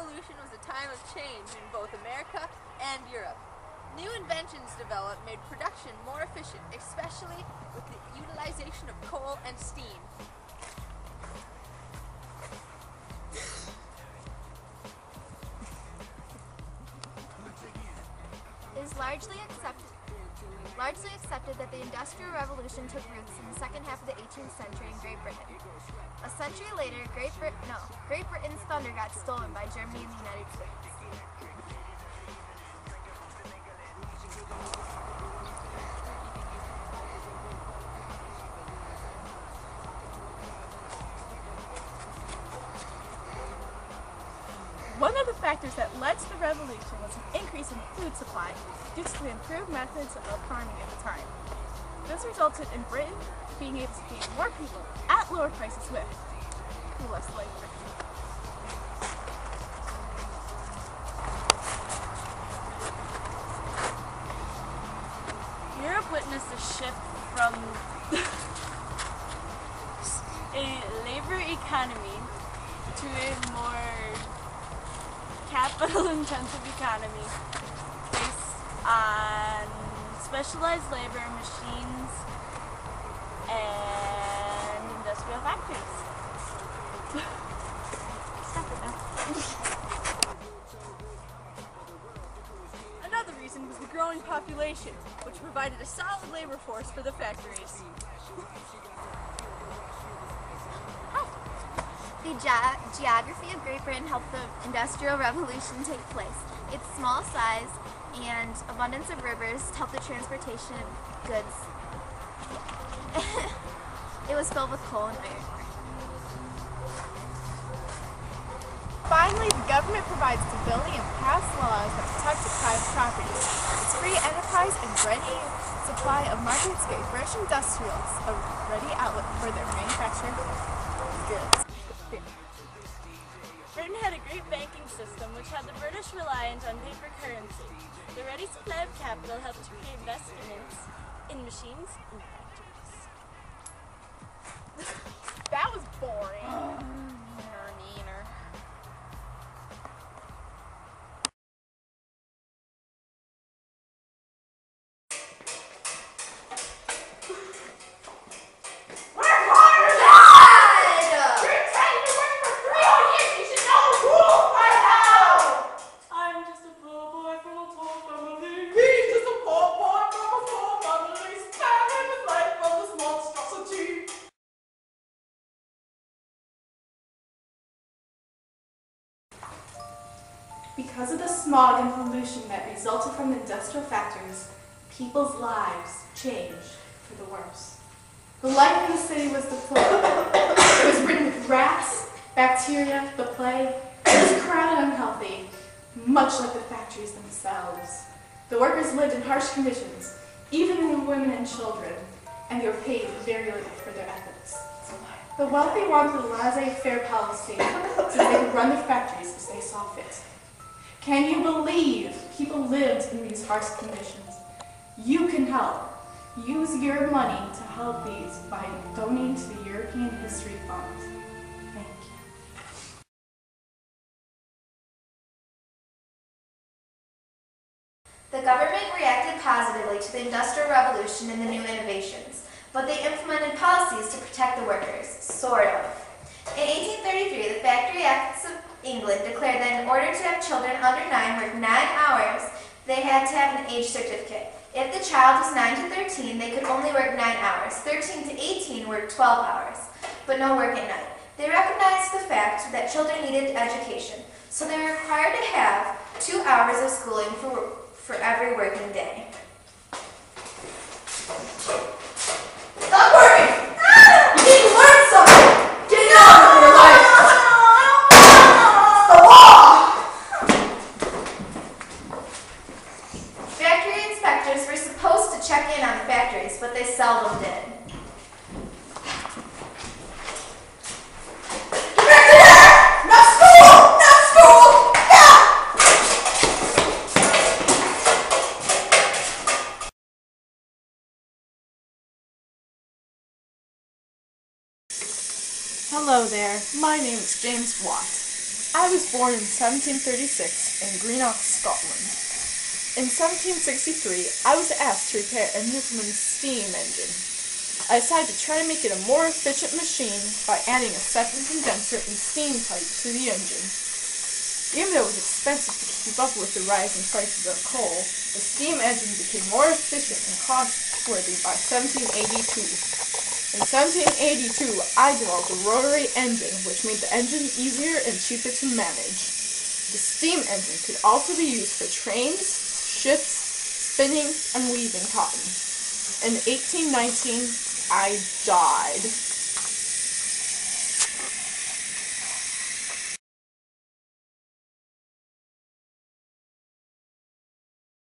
Revolution was a time of change in both America and Europe. New inventions developed made production more efficient, especially with the utilization of coal and steam. It is largely accepted that the Industrial Revolution took roots in the second half of the 18th century in Great Britain. A century later, Great Britain's thunder got stolen by Germany and the United States. One of the factors that led to the revolution was an increase in food supply due to the improved methods of farming at the time. This resulted in Britain being able to feed more people at lower prices with less labor. Europe witnessed a shift from a labor economy to a more capital-intensive economy based on specialized labor, machines, and industrial factories. Another reason was the growing population, which provided a solid labor force for the factories. The geography of Great Britain helped the Industrial Revolution take place. Its small size and abundance of rivers helped the transportation of goods. It was filled with coal and iron. Finally, the government provides stability and passed laws that protect the private property. Its free enterprise and ready supply of markets gave British industrials a ready outlet for their manufactured goods. Britain had a great banking system which had the British reliant on paper currency. The ready supply of capital helped to create investments in machines and factories. That was boring. Because of the smog and pollution that resulted from the industrial factories, people's lives changed for the worse. The life in the city was deplorable. It was ridden with rats, bacteria, the plague. It was crowded and unhealthy, much like the factories themselves. The workers lived in harsh conditions, even the women and children, and they were paid very little for their efforts. The wealthy wanted a laissez-faire policy so they could run their factories as they saw fit. Can you believe people lived in these harsh conditions? You can help. Use your money to help these by donating to the European History Fund. Thank you. The government reacted positively to the Industrial Revolution and the new innovations, but they implemented policies to protect the workers, sort of. In 1833, the Factory Acts of England declared that in order to have children under 9 work 9 hours, they had to have an age certificate. If the child was 9 to 13, they could only work 9 hours. 13 to 18 worked 12 hours, but no work at night. They recognized the fact that children needed education, so they were required to have 2 hours of schooling for every working day. Stop working! You need to learn something! Get it out of your life! The law! Factory inspectors were supposed to check in on the factories, but they seldom did. Get back to there! Not school! Not school! Yeah! Hello there, my name is James Watt. I was born in 1736 in Greenock, Scotland. In 1763, I was asked to repair a Newfoundland steam engine. I decided to try to make it a more efficient machine by adding a second condenser and steam pipe to the engine. Even though it was expensive to keep up with the rising prices of coal, the steam engine became more efficient and cost-worthy by 1782. In 1782, I developed a rotary engine, which made the engine easier and cheaper to manage. The steam engine could also be used for trains, ships, spinning, and weaving cotton. In 1819, I died.